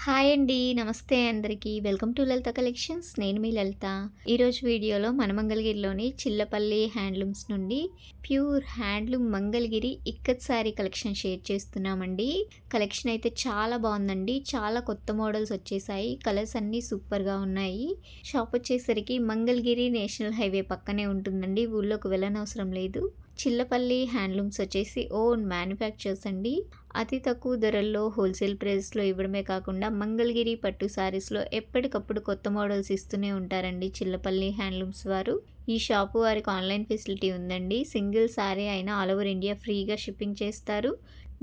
Hi అండి. నమస్తే అందరికీ. Welcome to Lalitha collections. నేను మీ లలిత. ఈరోజు వీడియోలో మన మంగళగిరిలోని చిల్లపల్లి హ్యాండ్లూమ్స్ నుండి pure handloom Mangalagiri ikat sari collection share చేస్తున్నామండి. కలెక్షన్ అయితే చాలా బాగుందండి. చాలా కొత్త మోడల్స్ వచ్చేసాయి. కలర్స్ అన్నీ సూపర్గా ఉన్నాయి. షాప్ వచ్చేసరికి మంగళగిరి నేషనల్ హైవే పక్కనే ఉంటుందండి. ఊళ్ళోకి వెళ్ళనవసరం లేదు. చిల్లపల్లి హ్యాండ్లూమ్స్ వచ్చేసి ఓన్ మ్యానుఫ్యాక్చర్స్ అండి. అతి తక్కువ ధరల్లో హోల్సేల్ ప్రైస్లో ఇవ్వడమే కాకుండా మంగళగిరి పట్టు శారీస్లో ఎప్పటికప్పుడు కొత్త మోడల్స్ ఇస్తూనే ఉంటారండి చిల్లపల్లి హ్యాండ్లూమ్స్ వారు. ఈ షాపు వారికి ఆన్లైన్ ఫెసిలిటీ ఉందండి. సింగిల్ శారీ అయినా ఆల్ ఓవర్ ఇండియా ఫ్రీగా షిప్పింగ్ చేస్తారు.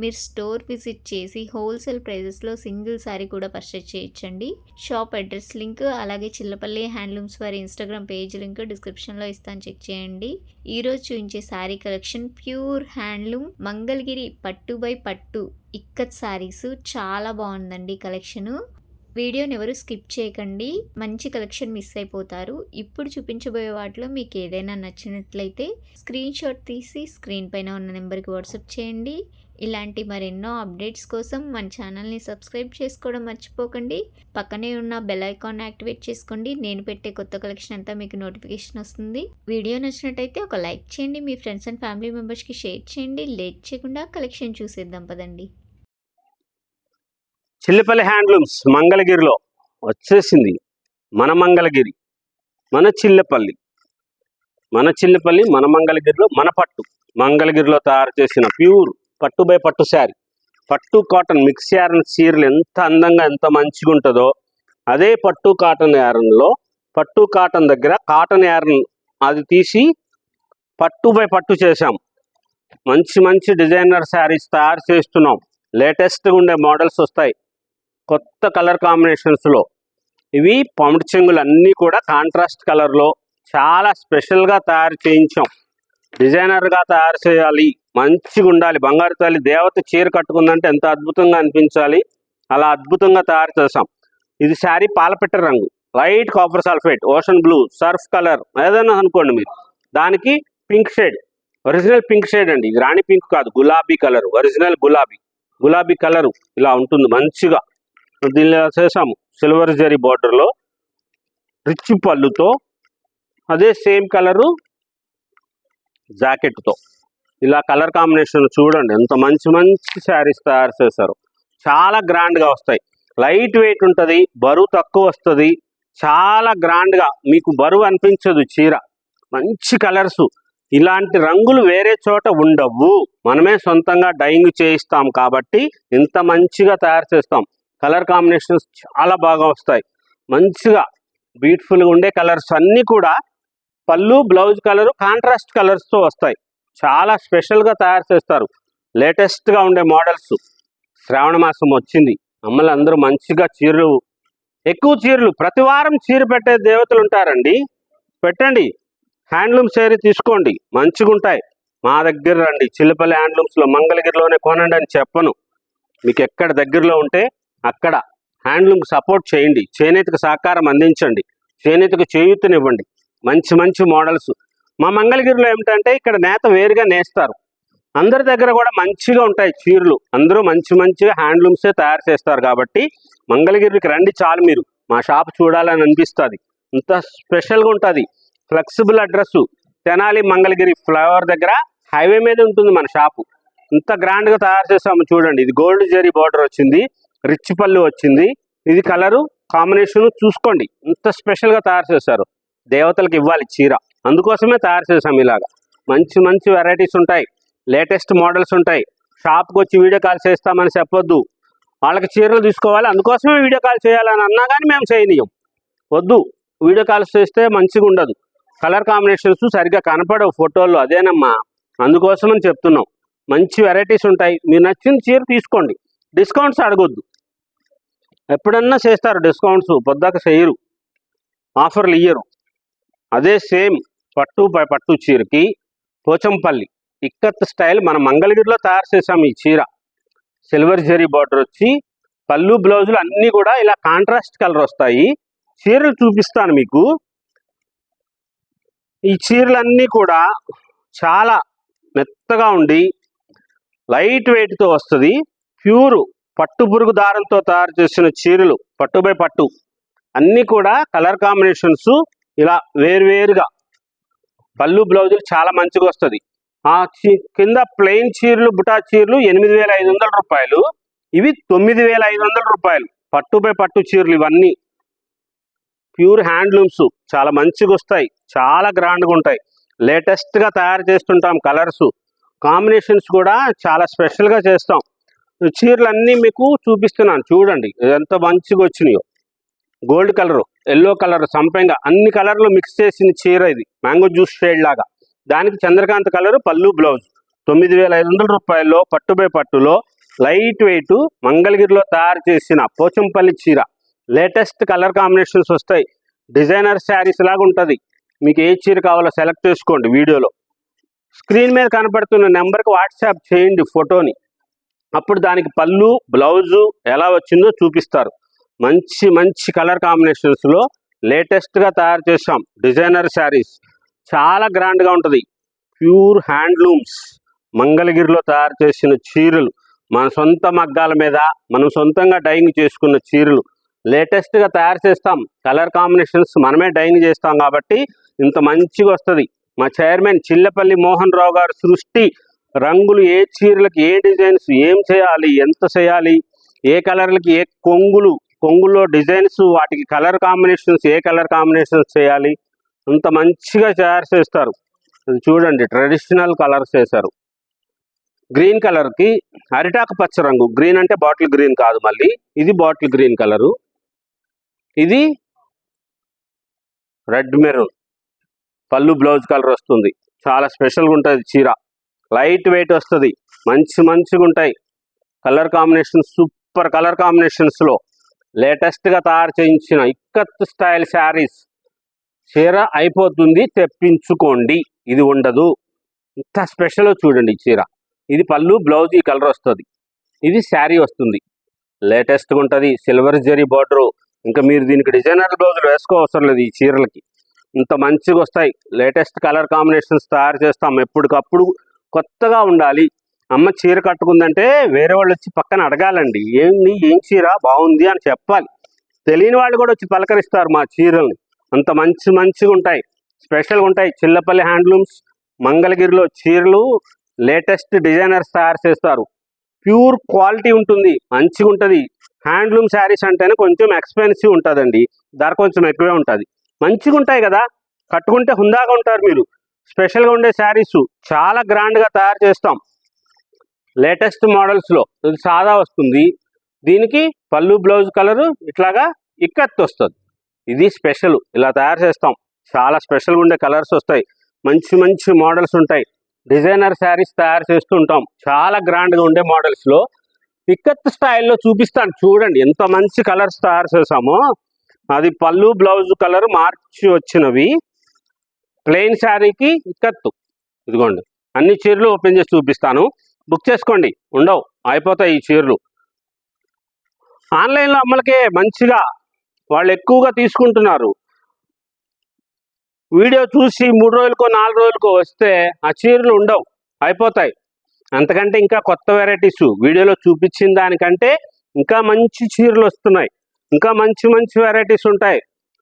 మీరు స్టోర్ విజిట్ చేసి హోల్సేల్ ప్రైజెస్లో సింగిల్ శారీ కూడా పర్చేజ్ చేయొచ్చండి. షాప్ అడ్రస్ లింక్ అలాగే చిల్లపల్లి హ్యాండ్లూమ్స్ వారి ఇన్స్టాగ్రామ్ పేజ్ లింక్ డిస్క్రిప్షన్లో ఇస్తాను, చెక్ చేయండి. ఈరోజు చూపించే sari collection pure handloom Mangalagiri పట్టు బై పట్టు ఇక్కత్ శారీస్. చాలా బాగుందండి కలెక్షను. వీడియోని ఎవరు స్కిప్ చేయకండి, మంచి కలెక్షన్ మిస్ అయిపోతారు. ఇప్పుడు చూపించబోయే వాటిలో మీకు ఏదైనా నచ్చినట్లయితే స్క్రీన్ షాట్ తీసి స్క్రీన్ పైన ఉన్న నెంబర్కి వాట్సాప్ చేయండి. ఇలాంటి మరెన్నో అప్డేట్స్ కోసం మన ఛానల్ని సబ్స్క్రైబ్ చేసుకోవడం మర్చిపోకండి. పక్కనే ఉన్న బెల్ ఐకాన్ యాక్టివేట్ చేసుకోండి. నేను పెట్టే కొత్త కలెక్షన్ అంతా మీకు నోటిఫికేషన్ వస్తుంది. వీడియో నచ్చినట్టయితే ఒక లైక్ చేయండి, మీ ఫ్రెండ్స్ అండ్ ఫ్యామిలీ మెంబర్స్కి షేర్ చేయండి. లేట్ చేయకుండా కలెక్షన్ చూసేద్దాం పదండి. చిల్లపల్లి హ్యాండ్లూమ్స్ మంగళగిరిలో వచ్చేసింది. మన మంగళగిరి, మన చిల్లపల్లి, మన మంగళగిరిలో మన పట్టు. మంగళగిరిలో తయారు చేసిన ప్యూర్ పట్టు బై పట్టు శారీ, పట్టు కాటన్ మిక్స్ యారన్ చీరలు ఎంత అందంగా ఎంత మంచిగా ఉంటుందో, అదే పట్టు కాటన్ యారన్లో పట్టు కాటన్ దగ్గర కాటన్ యారన్ అది తీసి పట్టు బై పట్టు చేసాం. మంచి మంచి డిజైనర్ శారీస్ తయారు చేస్తున్నాం. లేటెస్ట్గా ఉండే మోడల్స్ వస్తాయి కొత్త కలర్ కాంబినేషన్స్లో. ఇవి పమిడి చెంగులు అన్నీ కూడా కాంట్రాస్ట్ కలర్లో చాలా స్పెషల్గా తయారు చేయించాం. డిజైనర్గా తయారు చేయాలి, మంచిగా ఉండాలి. బంగారు తల్లి దేవత చీర కట్టుకుందంటే ఎంత అద్భుతంగా అనిపించాలి, అలా అద్భుతంగా తయారు చేసాం. ఇది శారీ పాలపిట్ట రంగు, light copper sulphate, ocean blue, Surf colour ఏదైనా అనుకోండి మీరు. దానికి pink shade, original pink shade అండి. ఇది రాణి పింక్ కాదు, గులాబీ కలర్, ఒరిజినల్ గులాబీ కలరు ఇలా ఉంటుంది మంచిగా. దీనిలో చేసాము సిల్వర్ జరీ బార్డర్లో రిచ్ పళ్ళుతో, అదే సేమ్ కలరు జాకెట్తో. ఇలా కలర్ కాంబినేషన్ చూడండి ఎంత మంచి మంచి శారీస్ తయారు చేశారు. చాలా గ్రాండ్గా వస్తాయి. లైట్ వెయిట్ ఉంటుంది, బరువు తక్కువ వస్తుంది. చాలా గ్రాండ్గా మీకు బరువు అనిపించదు చీర. మంచి కలర్సు, ఇలాంటి రంగులు వేరే చోట ఉండవు. మనమే సొంతంగా డైయింగ్ చేయిస్తాం కాబట్టి ఇంత మంచిగా తయారు చేస్తాం. కలర్ కాంబినేషన్స్ చాలా బాగా వస్తాయి. మంచిగా బ్యూటిఫుల్గా ఉండే కలర్స్ అన్నీ కూడా పళ్ళు బ్లౌజ్ కలరు కాంట్రాస్ట్ కలర్స్తో వస్తాయి. చాలా స్పెషల్గా తయారు చేస్తారు. లేటెస్ట్గా ఉండే మోడల్స్. శ్రావణ మాసం వచ్చింది, అమ్మలు అందరూ మంచిగా చీరలు, ఎక్కువ చీరలు, ప్రతి వారం చీర పెట్టే దేవతలు ఉంటారండి. పెట్టండి, హ్యాండ్లూమ్ శారీ తీసుకోండి, మంచిగా ఉంటాయి. మా దగ్గర రండి, చిల్లపల్లి హ్యాండ్లూమ్స్లో మంగళగిరిలోనే కొనండి అని చెప్పను. మీకు ఎక్కడ దగ్గరలో ఉంటే అక్కడ హ్యాండ్లూమ్కి సపోర్ట్ చేయండి, చేనేతకు సహకారం అందించండి, చేనేతకు చేయూతనివ్వండి. మంచి మంచి మోడల్స్ మా మంగళగిరిలో ఏమిటంటే ఇక్కడ నేత వేరుగా నేస్తారు. అందరి దగ్గర కూడా మంచిగా ఉంటాయి చీరలు. అందరూ మంచి మంచిగా హ్యాండ్లూమ్సే తయారు చేస్తారు కాబట్టి మంగళగిరికి రండి చాలు, మీరు మా షాప్ చూడాలని అనిపిస్తుంది. ఇంత స్పెషల్గా ఉంటుంది. Flexible address Tenali Mangalagiri flyover దగ్గర హైవే మీద ఉంటుంది మన షాపు. ఇంత గ్రాండ్గా తయారు చేసాము చూడండి. ఇది గోల్డ్ జరీ బార్డర్ వచ్చింది, రిచ్ పళ్ళు వచ్చింది. ఇది కలరు కాంబినేషన్ చూసుకోండి, ఇంత స్పెషల్గా తయారు చేశారు. దేవతలకు ఇవ్వాలి చీర, అందుకోసమే తయారు చేసాము. ఇలాగా మంచి మంచి వెరైటీస్ ఉంటాయి, లేటెస్ట్ మోడల్స్ ఉంటాయి. షాప్కి వచ్చి వీడియో కాల్ చేస్తామని చెప్పొద్దు. వాళ్ళకి చీరలు తీసుకోవాలి, అందుకోసమే వీడియో కాల్ చేయాలని అన్నా కానీ మేము చేయనీయం. వద్దు, వీడియో కాల్స్ చేస్తే మంచిగా ఉండదు. కలర్ కాంబినేషన్స్ సరిగ్గా కనపడవు ఫోటోల్లో, అదేనమ్మా, అందుకోసమని చెప్తున్నాం. మంచి వెరైటీస్ ఉంటాయి. మీరు నచ్చిన చీర తీసుకోండి, డిస్కౌంట్స్ అడగొద్దు. ఎప్పుడన్నా చేస్తారు డిస్కౌంట్స్, పొద్దాక చేయరు, ఆఫర్లు ఇయ్యరు. అదే సేమ్ పట్టు బై పట్టు చీరకి పోచంపల్లి ఇక్కత్ స్టైల్ మన మంగళగిరిలో తయారు చేసాం. ఈ చీర సిల్వర్ జరీ బార్డర్ వచ్చి పళ్ళు బ్లౌజులు అన్నీ కూడా ఇలా కాంట్రాస్ట్ కలర్ వస్తాయి. చీరలు చూపిస్తాను మీకు. ఈ చీరలన్నీ కూడా చాలా మెత్తగా ఉండి లైట్ వెయిట్తో వస్తుంది. ప్యూర్ పట్టు పురుగు దారంతో తయారు చేసిన చీరలు, పట్టు బై పట్టు అన్నీ కూడా కలర్ కాంబినేషన్స్ ఇలా వేరువేరుగా. పళ్ళు బ్లౌజులు చాలా మంచిగా వస్తుంది. కింద ప్లెయిన్ చీరలు, బుటా చీరలు 8,500 రూపాయలు, ఇవి 9,500 రూపాయలు. పట్టు బై పట్టు చీరలు ఇవన్నీ ప్యూర్ హ్యాండ్లూమ్స్, చాలా మంచిగా వస్తాయి, చాలా గ్రాండ్గా ఉంటాయి. లేటెస్ట్గా తయారు చేస్తుంటాం. కలర్స్ కాంబినేషన్స్ కూడా చాలా స్పెషల్గా చేస్తాం. చీరలు అన్నీ మీకు చూపిస్తున్నాను చూడండి ఎంత మంచిగా వచ్చినాయో. గోల్డ్ కలరు, ఎల్లో కలర్, సంపెంగ అన్ని కలర్లు మిక్స్ చేసిన చీర ఇది, మ్యాంగో జ్యూస్ షేడ్ లాగా. దానికి చంద్రకాంత్ కలరు పళ్ళు బ్లౌజ్. 9,500 రూపాయల్లో పట్టు బై పట్టులో లైట్ వెయిట్ మంగళగిరిలో తయారు చేసిన పోచంపల్లి చీర. లేటెస్ట్ కలర్ కాంబినేషన్స్ వస్తాయి. డిజైనర్ శారీస్ లాగా ఉంటుంది. మీకు ఏ చీర కావాలో సెలెక్ట్ చేసుకోండి. వీడియోలో స్క్రీన్ మీద కనపడుతున్న నెంబర్కి వాట్సాప్ చేయండి ఫోటోని. అప్పుడు దానికి పళ్ళు బ్లౌజు ఎలా వచ్చిందో చూపిస్తారు. మంచి మంచి కలర్ కాంబినేషన్స్లో లేటెస్ట్గా తయారు చేసాం డిజైనర్ శారీస్. చాలా గ్రాండ్గా ఉంటుంది. ప్యూర్ హ్యాండ్లూమ్స్, మంగళగిరిలో తయారు చేసిన చీరలు, మన సొంత మగ్గాల మీద మనం సొంతంగా డైయింగ్ చేసుకున్న చీరలు లేటెస్ట్గా తయారు చేస్తాం. కలర్ కాంబినేషన్స్ మనమే డైయింగ్ చేస్తాం కాబట్టి ఇంత మంచిగా వస్తుంది. మా చైర్మన్ చిల్లపల్లి మోహన్ రావు గారు సృష్టి. రంగులు ఏ చీరలకి ఏ డిజైన్స్ ఏం చేయాలి, ఎంత చేయాలి, ఏ కలర్లకి ఏ కొంగుల్లో డిజైన్స్, వాటికి కలర్ కాంబినేషన్స్, ఏ కలర్ కాంబినేషన్స్ చేయాలి, అంత మంచిగా తయారు చేస్తారు. చూడండి ట్రెడిషనల్ కలర్స్ చేశారు. గ్రీన్ కలర్కి అరిటాకు పచ్చ రంగు, గ్రీన్ అంటే బాటిల్ గ్రీన్ కాదు, మళ్ళీ ఇది బాటిల్ గ్రీన్ కలరు, ఇది రెడ్ మెరూన్. పళ్ళు బ్లౌజ్ కలర్ వస్తుంది. చాలా స్పెషల్గా ఉంటుంది చీర. లైట్ వెయిట్ వస్తుంది. మంచిగా ఉంటాయి. కలర్ కాంబినేషన్స్ సూపర్ కలర్ కాంబినేషన్స్లో లేటెస్ట్గా తయారు చేయించిన ఇక్కత్ స్టైల్ శారీస్. చీర అయిపోతుంది, తెప్పించుకోండి, ఇది ఉండదు. ఇంత స్పెషల్ చూడండి ఈ చీర. ఇది పళ్ళు బ్లౌజ్ ఈ కలర్ వస్తుంది. ఇది శారీ వస్తుంది. లేటెస్ట్గా ఉంటుంది. Silver zari border. ఇంకా మీరు దీనికి డిజైనర్ బ్లౌజులు వేసుకోవసరం లేదు. ఈ చీరలకి ఇంత మంచిగా వస్తాయి. లేటెస్ట్ కలర్ కాంబినేషన్స్ తయారు చేస్తాం. ఎప్పటికప్పుడు కొత్తగా ఉండాలి. అమ్మ చీర కట్టుకుందంటే వేరే వాళ్ళు వచ్చి పక్కన అడగాలండి, ఏం చీర బాగుంది అని చెప్పాలి. తెలియని వాళ్ళు కూడా వచ్చి పలకరిస్తారు మా చీరల్ని. అంత మంచిగా ఉంటాయి, స్పెషల్గా ఉంటాయి. చిల్లపల్లి హ్యాండ్లూమ్స్ మంగళగిరిలో చీరలు లేటెస్ట్ డిజైనర్స్ తయారు చేస్తారు. ప్యూర్ క్వాలిటీ ఉంటుంది, మంచిగా ఉంటుంది. హ్యాండ్లూమ్ శారీస్ అంటేనే కొంచెం ఎక్స్పెన్సివ్ ఉంటుందండి, ధర కొంచెం ఎక్కువే ఉంటుంది. మంచిగా ఉంటాయి కదా, కట్టుకుంటే హుందాగా ఉంటారు మీరు. స్పెషల్గా ఉండే శారీస్ చాలా గ్రాండ్గా తయారు చేస్తాం. లేటెస్ట్ మోడల్స్లో ఇది సాదా వస్తుంది. దీనికి పళ్ళు బ్లౌజ్ కలరు ఇట్లాగా ఇక్కత్ వస్తుంది. ఇది స్పెషల్, ఇలా తయారు చేస్తాం. చాలా స్పెషల్గా ఉండే కలర్స్ వస్తాయి. మంచి మోడల్స్ ఉంటాయి. డిజైనర్ శారీస్ తయారు చేస్తూ ఉంటాం. చాలా గ్రాండ్గా ఉండే మోడల్స్లో ఇక్కత్ స్టైల్లో చూపిస్తాను చూడండి. ఎంత మంచి కలర్స్ తయారు చేసామో. అది పళ్ళు బ్లౌజ్ కలర్ మార్చి వచ్చినవి. ప్లెయిన్ శారీకి ఇక్కత్తు. ఇదిగోండి అన్ని చీరలు ఓపెన్ చేసి చూపిస్తాను. బుక్ చేసుకోండి, ఉండవు, అయిపోతాయి ఈ చీరలు. ఆన్లైన్లో అమ్మలకే మంచిగా వాళ్ళు ఎక్కువగా తీసుకుంటున్నారు. వీడియో చూసి 3 రోజులకో 4 రోజులకో వస్తే ఆ చీరలు ఉండవు, అయిపోతాయి. అంతకంటే ఇంకా కొత్త వెరైటీస్ వీడియోలో చూపించిన దానికంటే ఇంకా మంచి చీరలు వస్తున్నాయి. ఇంకా మంచి వెరైటీస్ ఉంటాయి.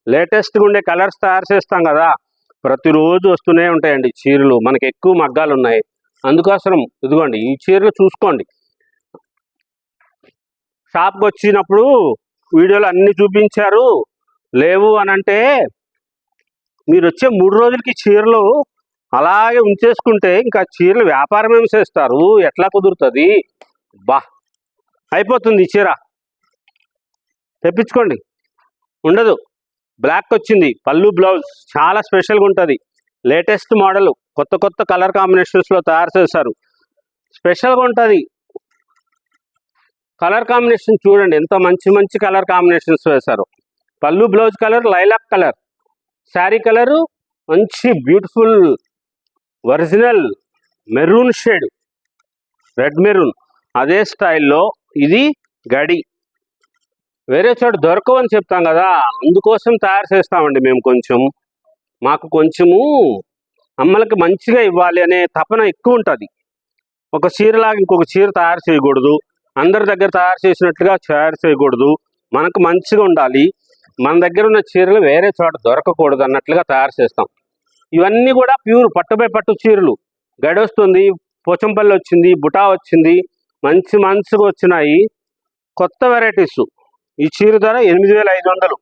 లేటెస్ట్గా ఉండే కలర్స్ తయారు చేస్తాం కదా, ప్రతిరోజు వస్తూనే ఉంటాయండి చీరలు. మనకి ఎక్కువ మగ్గాలు ఉన్నాయి, అందుకోసం ఇదిగోండి ఈ చీరలు చూసుకోండి. షాప్కి వచ్చినప్పుడు వీడియోలో అన్ని చూపించారు లేవు అని అంటే, మీరు వచ్చే 3 రోజులకి చీరలు అలాగే ఉంచేసుకుంటే ఇంకా చీరలు వ్యాపారం ఏమి చేస్తారు, ఎట్లా కుదురుతుంది? అయిపోతుంది ఈ చీర, తెప్పించుకోండి, ఉండదు. బ్లాక్ వచ్చింది, పళ్ళు బ్లౌజ్ చాలా స్పెషల్గా ఉంటుంది. లేటెస్ట్ మోడల్, కొత్త కలర్ కాంబినేషన్స్లో తయారు చేశారు. స్పెషల్గా ఉంటుంది. కలర్ కాంబినేషన్ చూడండి, ఎంత మంచి కలర్ కాంబినేషన్స్ వేశారు. పళ్ళు blouse colour lilac colour, sari colour మంచి beautiful original maroon shade, red maroon. అదే స్టైల్లో ఇది గడి. వేరే చోట దొరకవని చెప్తాం కదా, అందుకోసం తయారు చేస్తామండి మేము. మాకు కొంచెము అమ్మలకి మంచిగా ఇవ్వాలి అనే తపన ఎక్కువ ఉంటుంది. ఒక చీరలాగా ఇంకొక చీర తయారు చేయకూడదు. అందరి దగ్గర తయారు చేసినట్లుగా తయారు చేయకూడదు, మనకు మంచిగా ఉండాలి, మన దగ్గర ఉన్న చీరలు వేరే చోట దొరకకూడదు అన్నట్లుగా తయారు చేస్తాం. ఇవన్నీ కూడా ప్యూర్ పట్టుపై పట్టు చీరలు. గడి వస్తుంది, పోచంపల్లి వచ్చింది, బుటా వచ్చింది, మంచిగా వచ్చినాయి కొత్త వెరైటీస్. ఈ చీర ధర 8,500,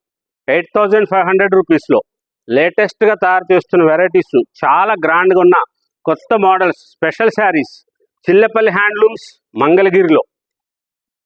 8,500 రూపీస్లో లేటెస్ట్గా తయారు చేస్తున్న వెరైటీస్, చాలా గ్రాండ్గా ఉన్న కొత్త models, special saris, Chillapalli handlooms మంగళగిరిలో.